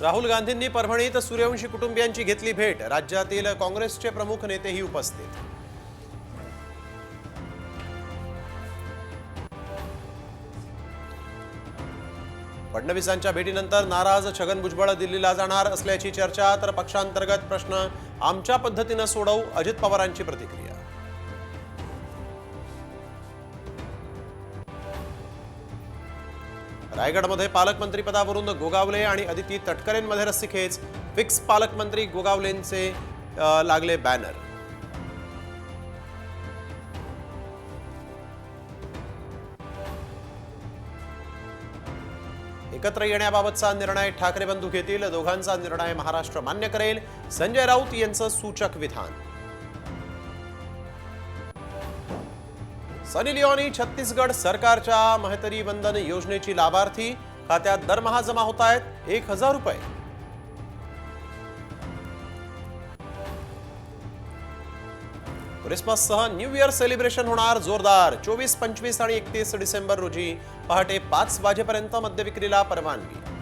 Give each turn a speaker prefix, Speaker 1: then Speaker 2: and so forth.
Speaker 1: राहुल गांधींनी परभणीत सूर्यवंशी कुटुंबियांची घेतली भेट। राज्यातील काँग्रेसचे प्रमुख नेतेही उपस्थित। फडणवीसांच्या भेटीनंतर नाराज छगन भुजबळ दिल्लीला जाणार असल्याची चर्चा। तर पक्षांतर्गत प्रश्न आमच्या पद्धतीने सोडवू, अजित पवारांची प्रतिक्रिया। रायगडमध्ये पालकमंत्री पदावरून गोगावले आणि अदिती तटकरेंमध्ये रस्सीखेच। फिक्स पालकमंत्री गोगावलेंचे लागले बॅनर। एकत्र येण्याबाबतचा निर्णय ठाकरे बंधू घेतील। दोघांचा निर्णय महाराष्ट्र मान्य करेल, संजय राऊत यांचं सूचक विधान। सनी लिओनी छत्तीसगड सरकारच्या महतरी वंदन योजनेची लाभार्थी। खात्यात दरमहा जमा होत आहेत 1000 रुपये। क्रिसमससह न्यू इयर सेलिब्रेशन होणार जोरदार। 24, 25 आणि 31 डिसेंबर रोजी पहाटे 5 वाजेपर्यंत मद्यविक्रीला परवानगी।